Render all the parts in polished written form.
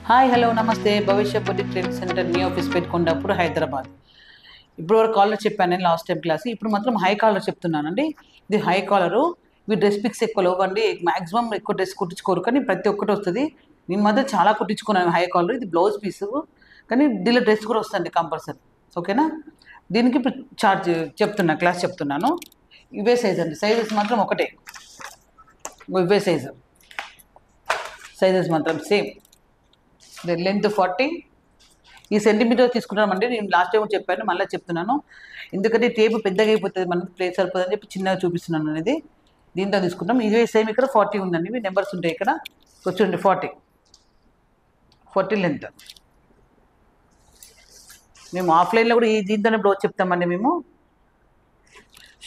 Hi hello నమస్తే భవిష్య boutique trend centre new office పెట్టుకున్నప్పుడు హైదరాబాద్. ఇప్పుడు వరకు కాలర్ చెప్పాను నేను లాస్ట్ టైం క్లాస్. ఇప్పుడు మాత్రం హై కాలర్ చెప్తున్నానండి. ఇది హై కాలరు. ఇవి డ్రెస్ పిక్స్ ఎక్కువ లేవండి. మ్యాక్సిమం ఎక్కువ డ్రెస్ కుట్టించుకోరు, కానీ ప్రతి ఒక్కటి వస్తుంది. నేను మాత్రం చాలా కుట్టించుకున్నాను హై కాలర్. ఇది బ్లౌజ్ పీసు, కానీ దీనిలో డ్రెస్ కూడా వస్తుంది కంపల్సరీ. ఓకేనా? దీనికి ఇప్పుడు చార్జ్ చెప్తున్నా, క్లాస్ చెప్తున్నాను. ఇవే సైజ్ అండి, సైజెస్ మాత్రం ఒకటే. ఇవే సైజెస్ మాత్రం సేమ్. లెంత్ 40. ఈ సెంటీమీటర్ తీసుకుంటామండి. నేను లాస్ట్ టైం చెప్పాను, మళ్ళీ చెప్తున్నాను. ఎందుకంటే టేపు పెద్దగా అయిపోతుంది, మనకి ప్లేస్ సరిపోతుందని చెప్పి చిన్నగా చూపిస్తున్నాను అనేది. దీంతో తీసుకుంటాం. ఇదే సేమ్ ఇక్కడ 40 ఉందండి. ఇవి నెంబర్స్ ఉంటాయి ఇక్కడ. కూర్చోండి. 40 లెంత్. మేము ఆఫ్లైన్లో కూడా ఈ దీంతోనే బ్లౌజ్ చెప్తామండి మేము.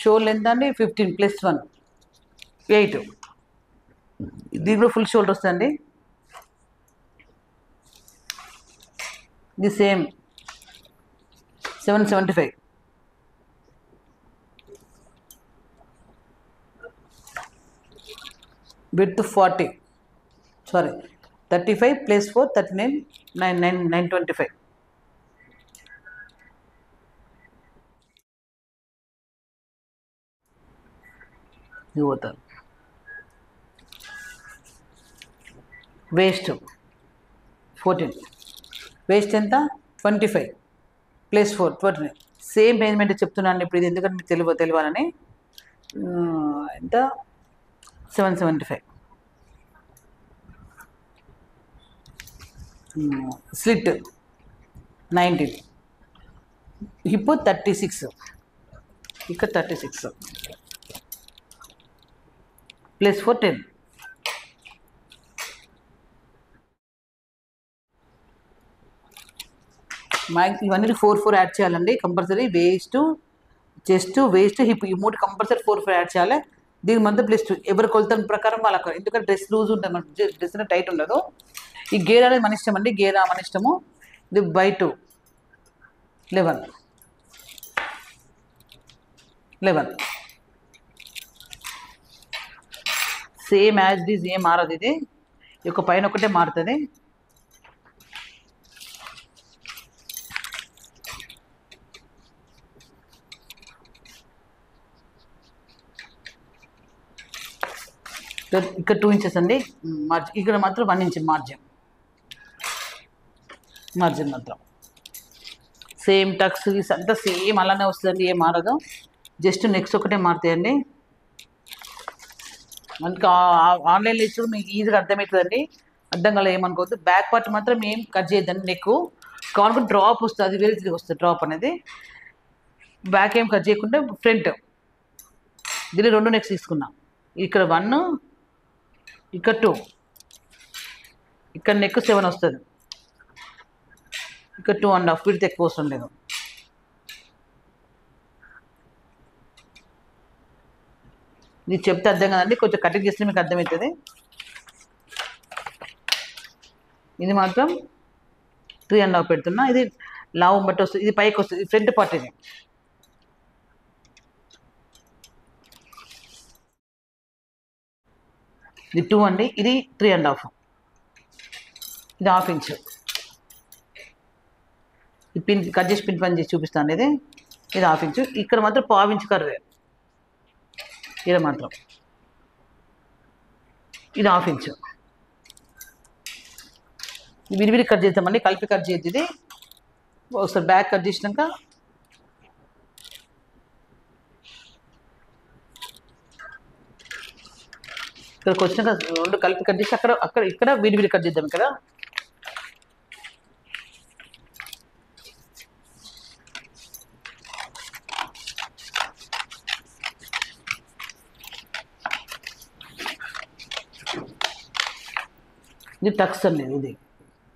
షో లెంత్ అండి 15 + 1 8. దీంట్లో ఫుల్ షోల్డర్ వస్తుందండి. ఇది సేమ్ 775. Width 40, sorry 35 + 4 39, 925. ఇది పోతారు. వేస్ట్ 14. వేస్ట్ ఎంత? 25 + 4 29. సేమ్ మేజర్మెంట్ చెప్తున్నాను ఇప్పుడు. ఇది ఎందుకంటే మీకు తెలియాలని. ఎంత? 775. స్లిట్ 19. హిప్ 36, ఇక్కడ 36 + 4 10. ఇవన్నీ 4 యాడ్ చేయాలండి కంపల్సరీ. చెస్ట్, వేస్ట్, హిప్, ఈ 3 కంపల్సరీ 4 యాడ్ చేయాలి. దీని మధ్య +2 ఎవరి కొలతల ప్రకారం వాళ్ళకు. ఎందుకంటే డ్రెస్ లూజ్ ఉంటుంది, మన డ్రెస్ అనేది టైట్ ఉండదు. ఈ గేర్ అనేది మన ఇష్టం అండి. గేర్ మన ఇష్టము. ఇది /2 11. సేమ్ యాజ్ దీస్, ఏం మారదు. ఇది ఒక పైన ఒకటే మారుతుంది. ఇక్కడ 2 ఇంచెస్ అండి మార్జిన్. ఇక్కడ మాత్రం 1 ఇంచ్ మార్జిన్ మాత్రం. సేమ్ టక్స్ అంతా సేమ్ అలానే వస్తుందండి, ఏం మారదు. జస్ట్ నెక్స్ట్ ఒకటే మారుతాయండి. మనకి ఆన్లైన్లో ఇచ్చి మీకు ఈజీగా అర్థమవుతుందండి. అర్థం కాలే ఏమనుకోవద్దు. బ్యాక్ పార్ట్ మాత్రం ఏం కట్ చేయొద్దండి. నెక్ కానుకొని డ్రాప్ వస్తుంది, అది వేరే తిరిగి వస్తుంది డ్రాప్ అనేది. బ్యాక్ ఏం కట్ చేయకుండా ఫ్రంట్. దీన్ని 2 నెక్స్ తీసుకున్నాం. ఇక్కడ 1, ఇక్కడ 2, ఇక్కడ నెక్ 7 వస్తుంది. ఇక్కడ 2.5 ఫీట్ ఎక్కువ వస్తుంది లేదు. ఇది చెప్తే అర్థం కదండి, కొంచెం కటింగ్ చేస్తే మీకు అర్థమవుతుంది. ఇది మాత్రం 3.5 పెడుతున్నా. ఇది లావు బట్టి వస్తుంది, ఇది పైకి వస్తుంది. ఇది ఫ్రంట్ పార్ట్. ఇది 2 అండి. ఇది 3.5. ఇది 1/2 ఇంచ్. ఈ పిన్ కట్ చేసి పిన్ పని చేసి చూపిస్తాను. ఇది 1/2 ఇంచ్. ఇక్కడ మాత్రం 1/2 ఇంచ్ కర్వే. ఇక్కడ మాత్రం ఇది 1/2 ఇంచ్. విడివిడి కట్ చేద్దామండి, కలిపి కట్ చేయద్దు. ఇది ఒకసారి బ్యాక్ కట్ చేసినాక ఇక్కడికి వచ్చినాక 2 కలిపి కట్ చేసి ఇక్కడ విడివిడి కట్ చేద్దాం. ఇక్కడ ఇది టక్స్ అండి. ఇది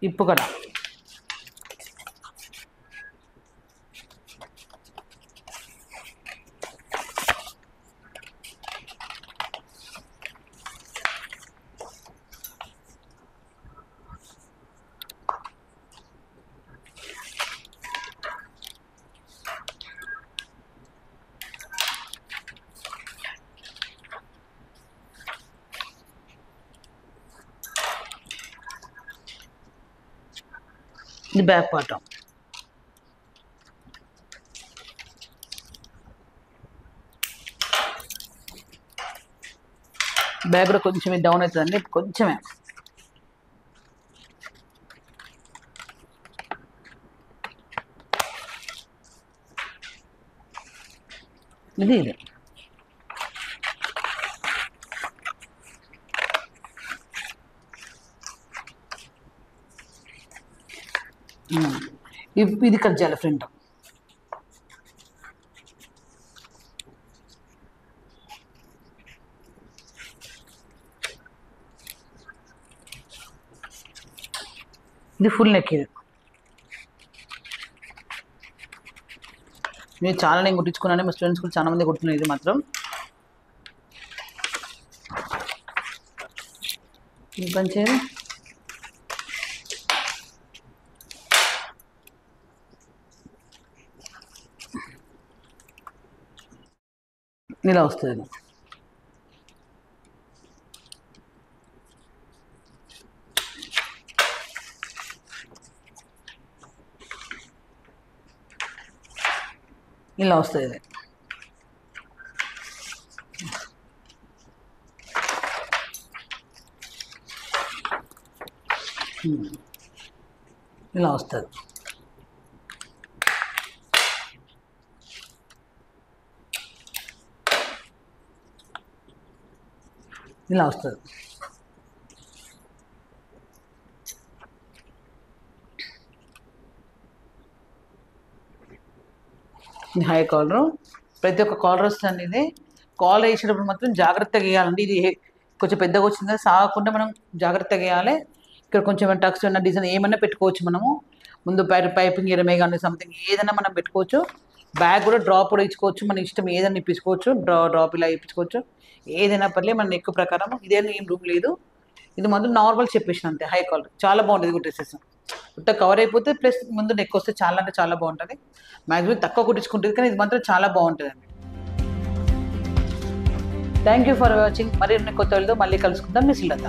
ఇప్పు కడ. ఇది బ్యాక్ పార్ట్. బ్యాక్ కూడా కొంచెం డౌన్ అవుతుందండి, కొంచెమే. ఇది ఇది కట్ చేయాలి ఫ్రంట్. ఇది ఫుల్ నెక్. ఇది నేను చాలా నేను కుట్టించుకున్నాను, మా స్టూడెంట్స్ కూడా చాలా మంది కుట్టున్నాను. ఇది మాత్రం పంచేది ఇలా వస్తుంది. ఇలా వస్తుంది. ఇలా వస్తుంది. ఇలా వస్తుంది. హై కాలర్, ప్రతి ఒక్క కాలర్ వస్తుంది. ఇది కాలర్ వేసేటప్పుడు మాత్రం జాగ్రత్తగా వేయాలండి. ఇది కొంచెం పెద్దగా వచ్చింది కదా, సాగకుండా మనం జాగ్రత్తగా వేయాలి. ఇక్కడ కొంచెం టక్స్ ఉన్న డిజైన్ ఏమైనా పెట్టుకోవచ్చు మనము. ముందు పైపింగ్ ఇరమే కానీ సంథింగ్ ఏదైనా మనం పెట్టుకోవచ్చు. బ్యాగ్ కూడా డ్రాప్ కూడా ఇచ్చుకోవచ్చు, మన ఇష్టం ఏదైనా ఇప్పించుకోవచ్చు. డ్రాప్ ఇలా ఇప్పించుకోవచ్చు, ఏదైనా పర్లేదు మన నెక్ ప్రకారం. ఇదేనా ఏం రూమ్ లేదు. ఇది మాత్రం నార్మల్ చెప్పేసిన అంతే. హై కాలర్ చాలా బాగుంటుంది. కూడా డ్రెస్సెస్ మొత్తం కవర్ అయిపోతే ప్లస్ ముందు నెక్ వస్తే చాలా అంటే చాలా బాగుంటుంది. మ్యాక్సిమం తక్కువ కుట్టించుకుంటుంది, కానీ ఇది మాత్రం చాలా బాగుంటుంది అండి. Thank you for watching. మరి కొత్త వాళ్ళతో మళ్ళీ కలుసుకుందాం. మీ శ్రీలత.